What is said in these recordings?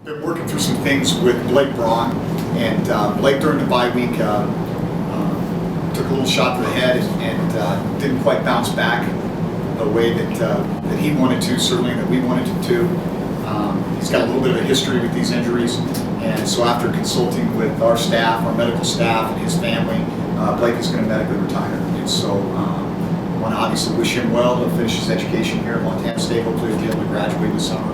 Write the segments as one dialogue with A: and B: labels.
A: been working through some things with Blake Braun, and Blake during the bye week took a little shot to the head and didn't quite bounce back the way that he wanted to, certainly that we wanted him to. He's got a little bit of a history with these injuries, and so after consulting with our staff, our medical staff, and his family, Blake is going to medically retire. And so I want to obviously wish him well to finish his education here at Montana State. Hopefully he'll be able to graduate this summer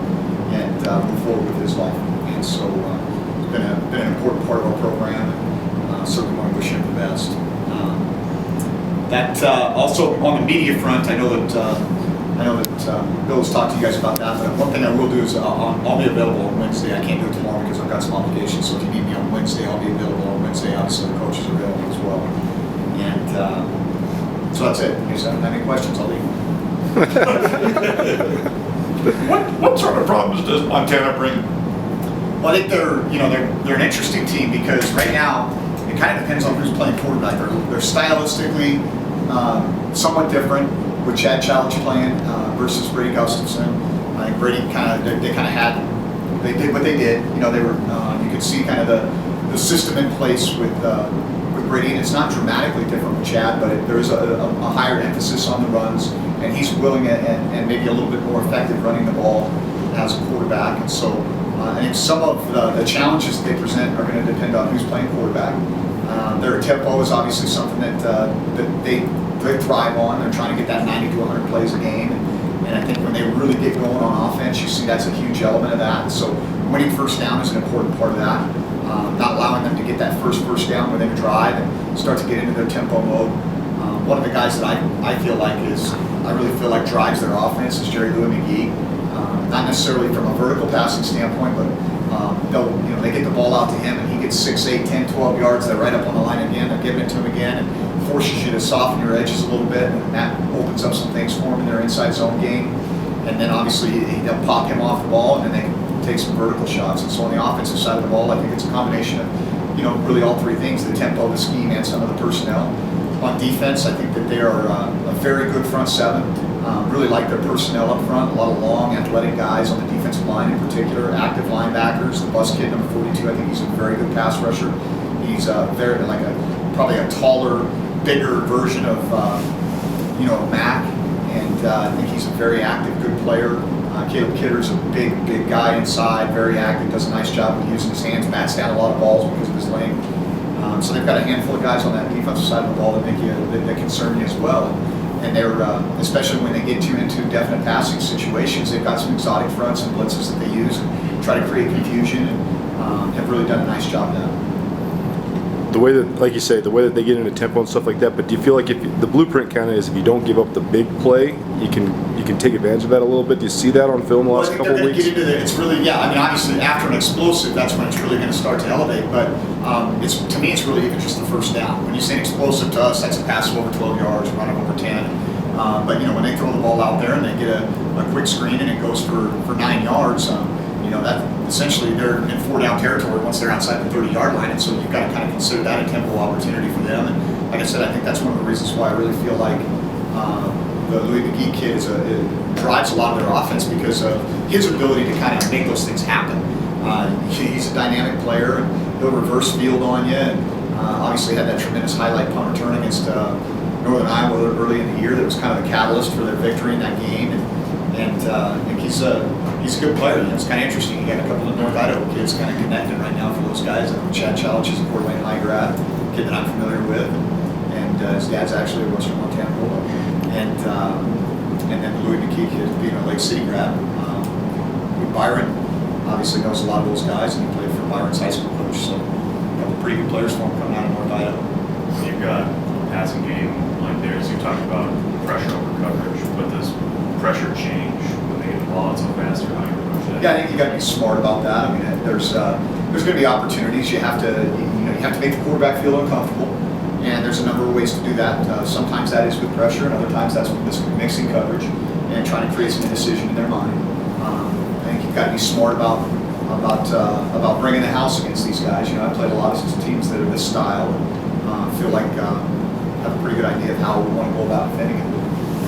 A: and move forward with his life. And so it's been an important part of our program, and certainly want to wish him the best. Also on the media front, I know that Bill has talked to you guys about that, but one thing I will do is I'll be available on Wednesday. I can't do it tomorrow because I've got some obligations, so if you need me on Wednesday, I'll be available on Wednesday. Obviously the coaches are available as well. And so that's it. If you don't have any questions, I'll leave.
B: What sort of problems does Montana bring?
A: Well, I think they're an interesting team because right now it kind of depends on who's playing quarterback. They're stylistically somewhat different with Chad Choate playing versus Brady Gustafson. I think Brady they did what they did. They were you could see kind of the system in place with Brady, and it's not dramatically different with Chad, but there is a higher emphasis on the runs, and he's willing and maybe a little bit more effective running the ball as a quarterback. And so I think some of the challenges they present are going to depend on who's playing quarterback. Their tempo is obviously something that they thrive on. They're trying to get that 90 to 100 plays a game, and I think when they really get going on offense, you see that's a huge element of that. So winning first down is an important part of that. Not allowing them to get that first down within a drive and start to get into their tempo mode. One of the guys that I really feel like drives their offense is Jerry Louis McGee. Not necessarily from a vertical passing standpoint, but they get the ball out to him and he gets 6, 8, 10, 12 yards. They're right up on the line again. They're giving it to him again and forces you to soften your edges a little bit, and that opens up some things for him in their inside zone game. And then obviously they'll pop him off the ball and then they can take some vertical shots. And so on the offensive side of the ball, I think it's a combination of really all three things: the tempo, the scheme, and some of the personnel. On defense, I think that they are a very good front seven. Really like their personnel up front. A lot of long, athletic guys on the defensive line in particular. Active linebackers. The bus kid, number 42, I think he's a very good pass rusher. He's probably a taller, bigger version of Mac, and I think he's a very active, good player. Caleb Kidder's a big guy inside, very active, does a nice job of using his hands, bats down a lot of balls because of his length. So they've got a handful of guys on that defensive side of the ball that concern you as well. And they're, especially when they get you into definite passing situations, they've got some exotic fronts and blitzes that they use and try to create confusion, and have really done a nice job of that.
C: The way that, like you say, the way that they get into tempo and stuff like that, but do you feel like if the blueprint kind of is if you don't give up the big play, you can take advantage of that a little bit? Do you see that on film the last couple of weeks?
A: It's really, yeah. I mean, obviously after an explosive, that's when it's really going to start to elevate. But to me, it's really even just the first down. When you say explosive to us, that's a pass of over 12 yards, run of over 10. But when they throw the ball out there and they get a quick screen and it goes for 9 yards, that essentially they're in 4-down territory once they're outside the 30-yard line, and so you've got to kind of consider that a tempo opportunity for them. And like I said, I think that's one of the reasons why I really feel like the Louis McGee kid drives a lot of their offense because of his ability to kind of make those things happen. He's a dynamic player, and he'll reverse field on you, and obviously had that tremendous highlight punt return against Northern Iowa early in the year that was kind of the catalyst for their victory in that game. And I think he's a good player. It's kind of interesting. You got a couple of North Idaho kids kind of connected right now for those guys. Chad Choate is a Fort Wayne High grad, kid that I'm familiar with, and his dad's actually a Western Montana Bulldog. And then the Louis McGee kid being a Lake City grad. Byron obviously knows a lot of those guys, and he played for Byron's high school coach. So a couple pretty good players for him coming out of North Idaho.
D: You've got a passing game like theirs. You talked about pressure over coverage, but does pressure change when they get the ball out so fast, or how you approach that?
A: Yeah, I think you got to be smart about that. I mean, there's going to be opportunities. You have to make the quarterback feel uncomfortable, and there's a number of ways to do that. Sometimes that is with pressure, and other times that's with mixing coverage and trying to create some indecision in their mind. I think you've got to be smart about bringing the house against these guys. I've played a lot of teams that are this style, and feel like have a pretty good idea of how we want to go about defending it.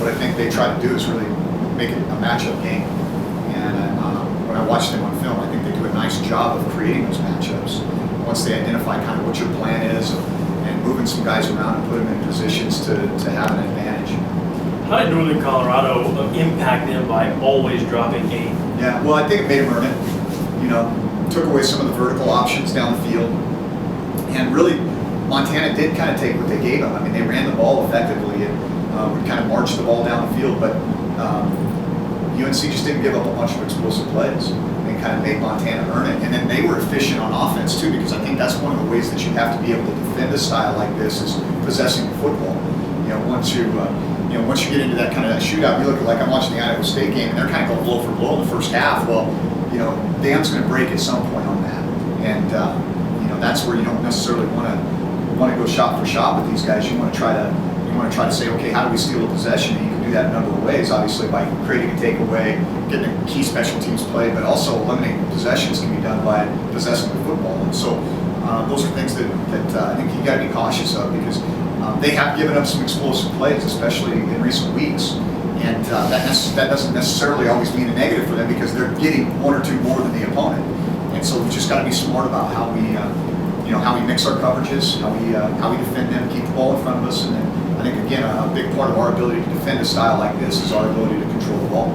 A: What I think they try to do is really make it a matchup game, and when I watch them on film, I think they do a nice job of creating those matchups. Once they identify kind of what your plan is and moving some guys around and put them in positions to have an advantage.
E: How did Northern Colorado impact them by always dropping game?
A: Yeah, well, I think it made them earn it. You know, took away some of the vertical options down the field. And really, Montana did kind of take what they gave them. I mean, they ran the ball effectively and would kind of march the ball down the field, but UNC just didn't give up a bunch of explosive plays. They kind of made Montana earn it. And then they were efficient on offense too, because I think that's one of the ways that you have to be able to defend a style like this is possessing the football. You know, once you get into that kind of that shootout, you look at, like I'm watching the Iowa State game, and they're kind of going blow for blow in the first half. Well, you know, Dan's going to break at some point on that, and you know, that's where you don't necessarily want to go shot for shot with these guys. You want to try to say, okay, how do we steal a possession? And you can do that a number of ways, obviously by creating a takeaway, getting a key special teams play, but also eliminating possessions can be done by possessing the football. And so those are things that I think you got to be cautious of, because they have given up some explosive plays, especially in recent weeks. And that doesn't necessarily always mean a negative for them, because they're getting one or two more than the opponent. And so we just got to be smart about how we mix our coverages, how we defend them, keep the ball in front of us. And then I think, again, a big part of our ability to defend a style like this is our ability to control the ball.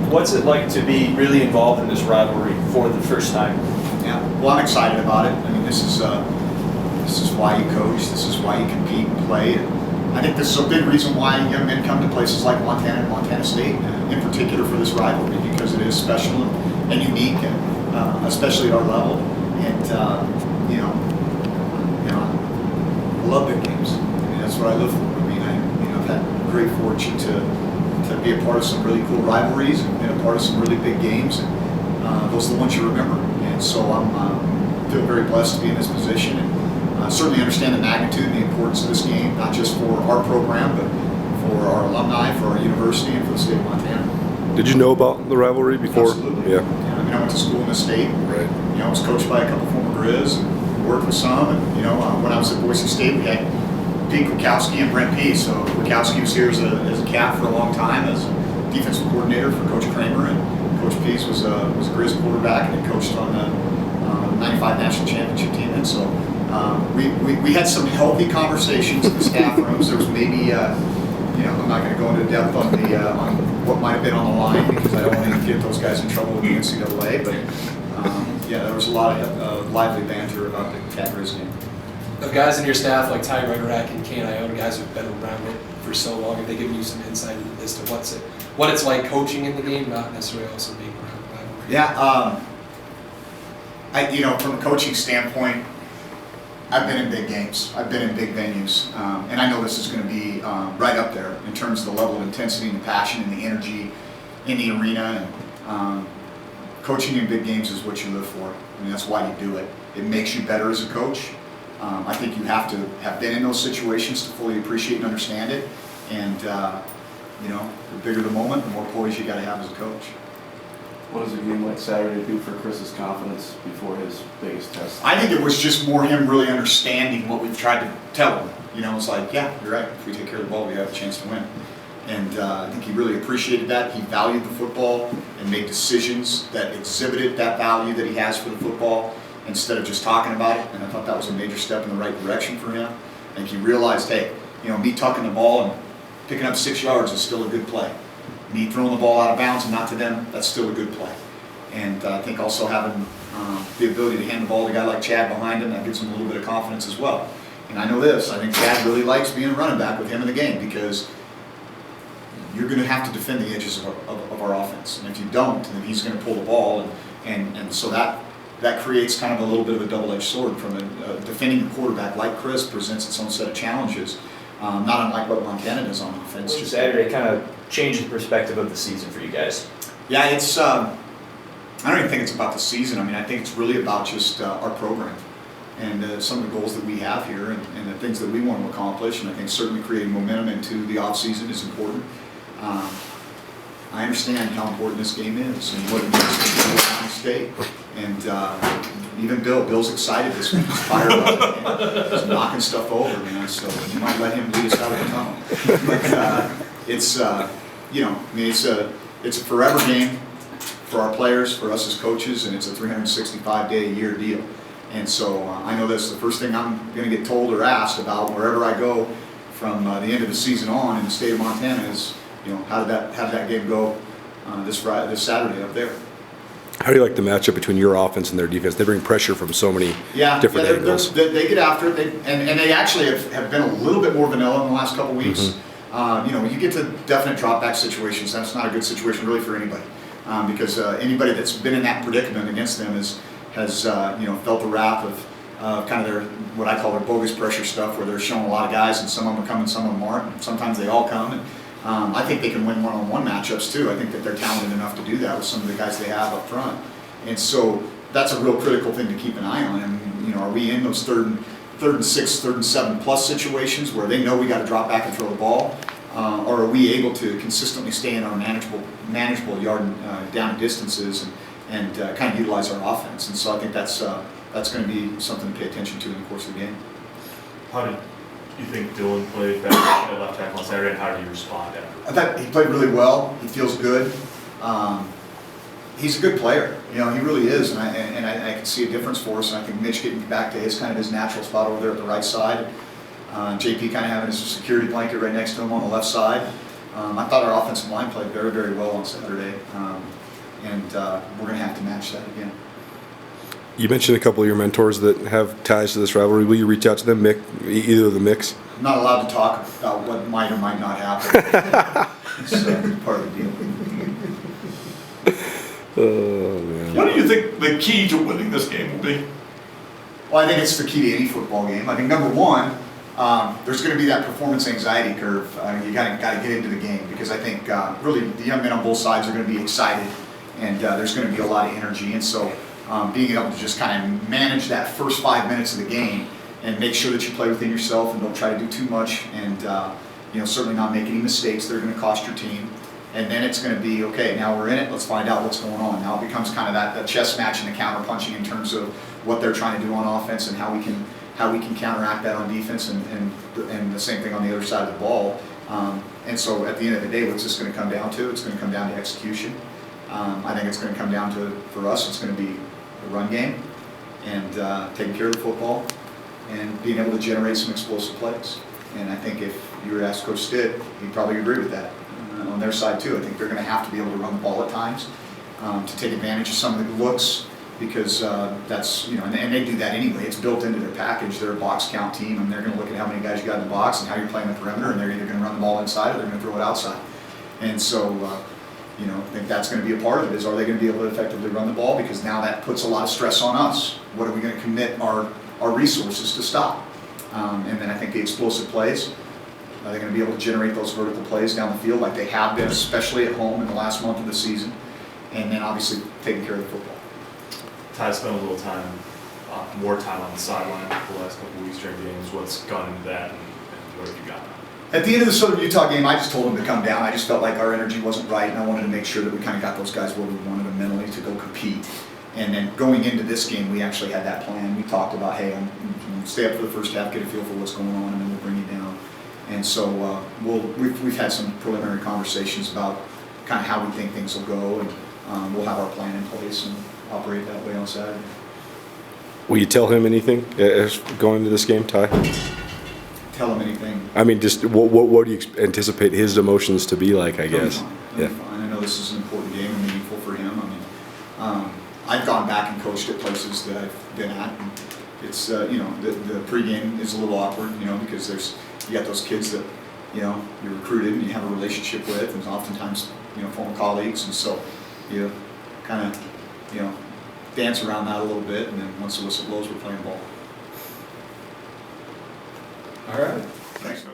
F: What's it like to be really involved in this rivalry for the first time?
A: Yeah, well, I'm excited about it. I mean, this is why you coach. This is why you compete and play. And I think this is a big reason why young men come to places like Montana and Montana State, in particular for this rivalry, because it is special and unique, and especially at our level. And I love big games. I mean, that's what I live for. I mean, I've had great fortune to be a part of some really cool rivalries and been a part of some really big games, and those are the ones you remember. And so I'm feel very blessed to be in this position, and certainly understand the magnitude and the importance of this game, not just for our program, but for our alumni, for our university, and for the state of Montana.
C: Did you know about the rivalry before?
A: Absolutely.
C: Yeah.
A: I mean, I went to school in the state.
C: Right.
A: You know, I was coached by a couple former Griz, and worked with some. And when I was at Boise State, we had Pete Kwiatkowski and Brent Pease. So Kwiatkowski was here as a Cat for a long time as a defensive coordinator for Coach Kramer, and Coach Pease was a Griz quarterback, and he coached on the 95 national championship team. And so we had some healthy conversations in the staff rooms. There was maybe I'm not going to go into depth on on what might have been on the line, because I don't want to get those guys in trouble with the NCAA. But there was a lot of lively banter about the Cat-Griz game.
G: The guys in your staff like Ty Ruderack and Kane Iota, guys who've been around it for so long, have they given you some insight as to what it's like coaching in the game, not necessarily also being around the rivalry?
A: Yeah, from a coaching standpoint, I've been in big games. I've been in big venues, and I know this is going to be right up there in terms of the level of intensity and the passion and the energy in the arena. And coaching in big games is what you live for. I mean, that's why you do it. It makes you better as a coach. I think you have to have been in those situations to fully appreciate and understand it. And the bigger the moment, the more poise you got to have as a coach.
H: What does a game like Saturday do for Chris's confidence before his biggest test?
A: I think it was just more him really understanding what we've tried to tell him. It's like, yeah, you're right. If we take care of the ball, we have a chance to win. And I think he really appreciated that. He valued the football and made decisions that exhibited that value that he has for the football, instead of just talking about it. And I thought that was a major step in the right direction for him. I think he realized, hey, me tucking the ball and picking up 6 yards is still a good play. Me throwing the ball out of bounds and not to them, that's still a good play. And I think also having the ability to hand the ball to a guy like Chad behind him, that gives him a little bit of confidence as well. And I know this, I think Chad really likes being a running back with him in the game, because you're going to have to defend the edges of our offense. And if you don't, then he's going to pull the ball. And so that creates kind of a little bit of a double-edged sword. From defending a quarterback like Chris presents its own set of challenges, not unlike what Montana does on offense.
F: Just Saturday kind of changed the perspective of the season for you guys.
A: Yeah, it's. I don't even think it's about the season. I mean, I think it's really about just our program and some of the goals that we have here and the things that we want to accomplish. And I think certainly creating momentum into the off season is important. I understand how important this game is and what it means to Missoula State. And even Bill's excited this week. He's fired up. He's knocking stuff over, man. So you might let him lead us out of the tunnel. But it's a forever game for our players, for us as coaches, and it's a 365-day-a-year deal. And so I know that's the first thing I'm going to get told or asked about wherever I go from the end of the season on in the state of Montana is, how did that game go this Saturday up there?
C: How do you like the matchup between your offense and their defense? They bring pressure from so many different angles.
A: They get after it, and they actually have been a little bit more vanilla in the last couple weeks. When you get to definite drop-back situations, that's not a good situation really for anybody, because anybody that's been in that predicament against them has felt the wrath of kind of their, what I call their bogus pressure stuff, where they're showing a lot of guys and some of them are coming, some of them aren't, and sometimes they all come. And I think they can win one-on-one matchups too. I think that they're talented enough to do that with some of the guys they have up front. And so that's a real critical thing to keep an eye on. And are we in those third and 6, 3rd and 7 plus situations where they know we got to drop back and throw the ball, or are we able to consistently stay in our manageable yard down distances and kind of utilize our offense? And so I think that's going to be something to pay attention to in the course of the game.
D: How did you think Dylan played back at left tackle on Saturday, and how did you respond after?
A: I thought he played really well. He feels good. He's a good player. He really is, and I can see a difference for us. And I think Mitch getting back to his natural spot over there at the right side. JP kind of having his security blanket right next to him on the left side. I thought our offensive line played very, very well on Saturday, and we're going to have to match that again.
C: You mentioned a couple of your mentors that have ties to this rivalry. Will you reach out to them, Mick, either of the Micks?
A: I'm not allowed to talk about what might or might not happen. It's part of the deal.
C: Oh, man.
B: What do you think the key to winning this game will be?
A: Well, I think it's the key to any football game. I think number one, there's going to be that performance anxiety curve. You got to get into the game, because I think really the young men on both sides are going to be excited, and there's going to be a lot of energy. And so being able to just kind of manage that first 5 minutes of the game and make sure that you play within yourself and don't try to do too much, and certainly not make any mistakes that are going to cost your team. And then it's going to be, okay, now we're in it, let's find out what's going on. Now it becomes kind of that chess match and the counter punching in terms of what they're trying to do on offense and how we can counteract that on defense, and the same thing on the other side of the ball. And so at the end of the day, what's this going to come down to? It's going to come down to execution. I think it's going to come down to, for us, it's going to be the run game and taking care of the football and being able to generate some explosive plays. And I think if you were to ask Coach Stitt, he'd probably agree with that. On their side too, I think they're going to have to be able to run the ball at times to take advantage of some of the looks, because that's, and they do that anyway. It's built into their package. They're a box count team, and they're going to look at how many guys you got in the box and how you're playing the perimeter, and they're either going to run the ball inside or they're going to throw it outside. And so, I think that's going to be a part of it, is are they going to be able to effectively run the ball, because now that puts a lot of stress on us. What are we going to commit our resources to stop? And then I think the explosive plays, are they going to be able to generate those vertical plays down the field like they have been, especially at home in the last month of the season? And then obviously taking care of the football.
D: Ty spent a little time, more time on the sideline the last couple of weeks during games. What's gone into that, and what have you got?
A: At the end of the Southern Utah game, I just told them to come down. I just felt like our energy wasn't right, and I wanted to make sure that we kind of got those guys where we wanted them mentally to go compete. And then going into this game, we actually had that plan. We talked about, hey, stay up for the first half, get a feel for what's going on, and then we'll bring you down. And so we've had some preliminary conversations about kind of how we think things will go, and we'll have our plan in place and operate that way on Saturday.
C: Will you tell him anything going into this game, Ty?
A: Tell him anything.
C: I mean, just what do you anticipate his emotions to be like, I guess?
A: He'll be fine. I know this is an important game and meaningful for him. I mean, I've gone back and coached at places that I've been at, and it's, the pregame is a little awkward, because you got those kids that, you recruited and you have a relationship with, and oftentimes, former colleagues, and so you kind of, dance around that a little bit, and then once the whistle blows, we're playing ball.
G: All right.
A: Thanks.